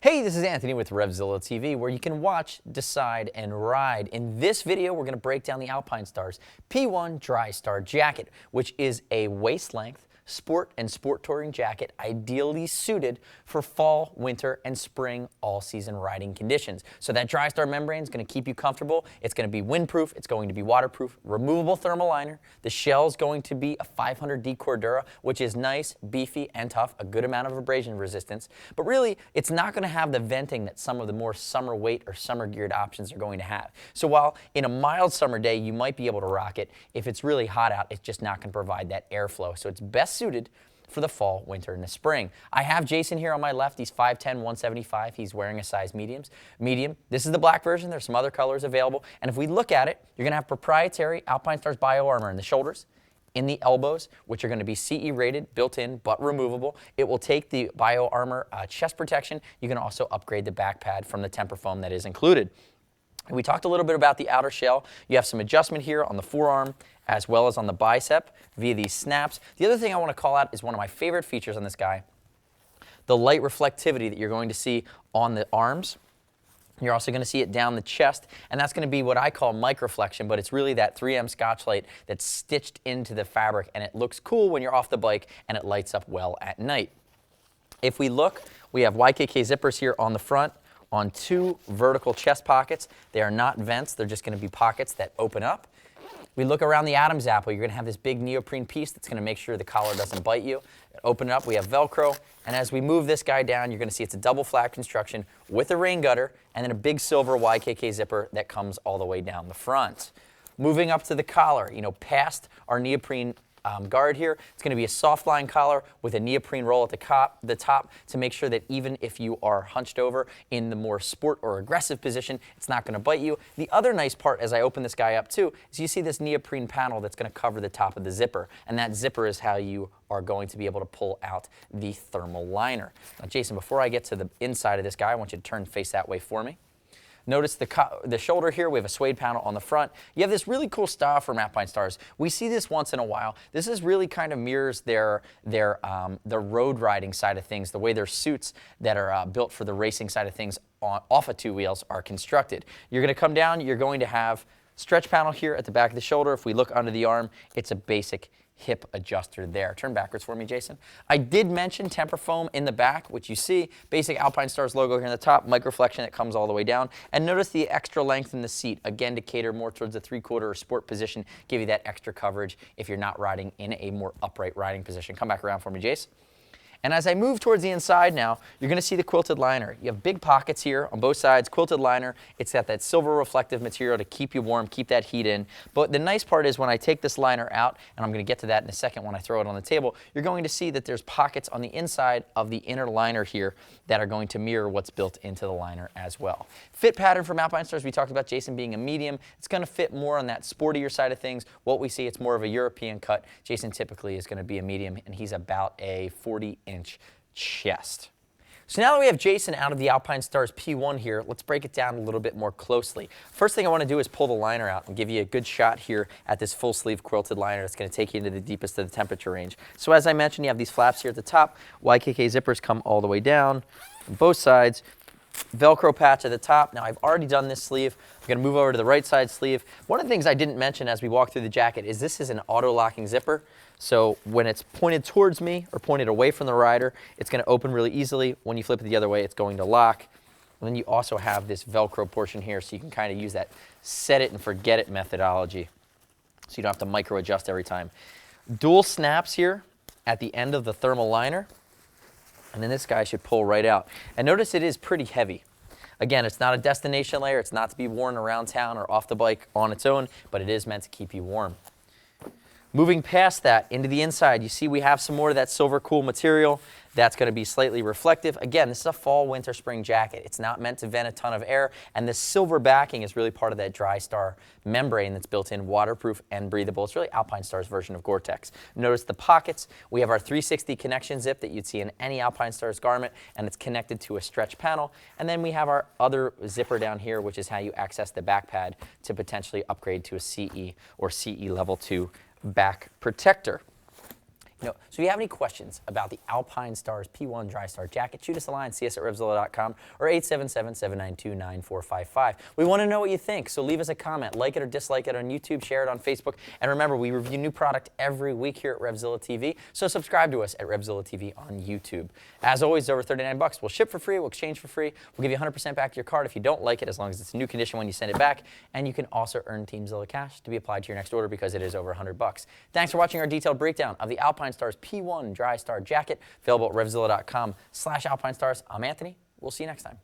Hey, this is Anthony with RevZilla TV, where you can watch, decide, and ride. In this video, we're going to break down the Alpinestars P1 Drystar Jacket, which is a waist-length sport and sport touring jacket ideally suited for fall, winter, and spring all-season riding conditions. So that Drystar membrane is going to keep you comfortable. It's going to be windproof. It's going to be waterproof. Removable thermal liner. The shell is going to be a 500D Cordura, which is nice, beefy, and tough. A good amount of abrasion resistance. But really, it's not going to have the venting that some of the more summer weight or summer geared options are going to have. So while in a mild summer day you might be able to rock it, if it's really hot out, it's just not going to provide that airflow. So it's best suited for the fall, winter, and the spring. I have Jason here on my left. He's 5'10", 175. He's wearing a size medium. This is the black version. There's some other colors available. And if we look at it, you're going to have proprietary Alpinestars Bio Armor in the shoulders, in the elbows, which are going to be CE rated, built in, but removable. It will take the Bio Armor chest protection. You can also upgrade the back pad from the temper foam that is included. We talked a little bit about the outer shell. You have some adjustment here on the forearm as well as on the bicep via these snaps. The other thing I want to call out is one of my favorite features on this guy, the light reflectivity that you're going to see on the arms. You're also going to see it down the chest, and that's going to be what I call microflexion, but it's really that 3M Scotch-Lite that's stitched into the fabric, and it looks cool when you're off the bike, and it lights up well at night. If we look, we have YKK zippers here on the front, on two vertical chest pockets. They are not vents, they're just going to be pockets that open up. We look around the Adam's apple, you're going to have this big neoprene piece that's going to make sure the collar doesn't bite you. Open it up, we have Velcro, and as we move this guy down, you're going to see it's a double flap construction with a rain gutter and then a big silver YKK zipper that comes all the way down the front. Moving up to the collar, past our neoprene guard here, it's going to be a soft line collar with a neoprene roll at the top to make sure that even if you are hunched over in the more sport or aggressive position, it's not going to bite you. The other nice part as I open this guy up too is you see this neoprene panel that's going to cover the top of the zipper, and that zipper is how you are going to be able to pull out the thermal liner. Now Jason, before I get to the inside of this guy, I want you to turn and face that way for me. Notice the shoulder here, we have a suede panel on the front. You have this really cool style from Alpinestars. We see this once in a while. This is really kind of mirrors their road riding side of things, the way their suits that are built for the racing side of things off of two wheels are constructed. You're going to come down, you're going to have stretch panel here at the back of the shoulder. If we look under the arm, it's a basic hip adjuster there. Turn backwards for me, Jason. I did mention temper foam in the back, which you see, basic Alpinestars logo here in the top, microflexion that comes all the way down. And notice the extra length in the seat, again to cater more towards the three-quarter or sport position, give you that extra coverage if you're not riding in a more upright riding position. Come back around for me, Jace. And as I move towards the inside now, you're going to see the quilted liner. You have big pockets here on both sides, quilted liner. It's got that silver reflective material to keep you warm, keep that heat in. But the nice part is when I take this liner out, and I'm going to get to that in a second when I throw it on the table, you're going to see that there's pockets on the inside of the inner liner here that are going to mirror what's built into the liner as well. Fit pattern from Alpinestars, we talked about Jason being a medium. It's going to fit more on that sportier side of things. What we see, it's more of a European cut. Jason typically is going to be a medium, and he's about a 40-inch chest. So now that we have Jason out of the Alpinestars P1 here, let's break it down a little bit more closely. First thing I want to do is pull the liner out and give you a good shot here at this full sleeve quilted liner that's going to take you into the deepest of the temperature range. So as I mentioned, you have these flaps here at the top. YKK zippers come all the way down from both sides. Velcro patch at the top. Now I've already done this sleeve. I'm going to move over to the right side sleeve. One of the things I didn't mention as we walk through the jacket is this is an auto-locking zipper. So when it's pointed towards me or pointed away from the rider, it's going to open really easily. When you flip it the other way, it's going to lock. And then you also have this Velcro portion here, so you can kind of use that set it and forget it methodology. So you don't have to micro adjust every time. Dual snaps here at the end of the thermal liner. And then this guy should pull right out. And notice it is pretty heavy. Again, it's not a destination layer. It's not to be worn around town or off the bike on its own, but it is meant to keep you warm. Moving past that into the inside, you see we have some more of that silver cool material. That's going to be slightly reflective. Again, this is a fall, winter, spring jacket. It's not meant to vent a ton of air, and this silver backing is really part of that Drystar membrane that's built in, waterproof and breathable. It's really Alpinestars' version of Gore-Tex. Notice the pockets. We have our 360 connection zip that you'd see in any Alpinestars garment, and it's connected to a stretch panel. And then we have our other zipper down here, which is how you access the back pad to potentially upgrade to a CE or CE level 2 back protector. No. So if you have any questions about the Alpinestars P1 Drystar Jacket, shoot us a line, see us at RevZilla.com or 877-792-9455. We want to know what you think, so leave us a comment, like it or dislike it on YouTube, share it on Facebook, and remember, we review new product every week here at RevZilla TV, so subscribe to us at RevZilla TV on YouTube. As always, over $39. We'll ship for free, we'll exchange for free, we'll give you 100% back to your card if you don't like it, as long as it's in new condition when you send it back, and you can also earn TeamZilla cash to be applied to your next order because it is over $100. Thanks for watching our detailed breakdown of the Alpinestars P1 Drystar Jacket, available at RevZilla.com/Alpinestars. I'm Anthony. We'll see you next time.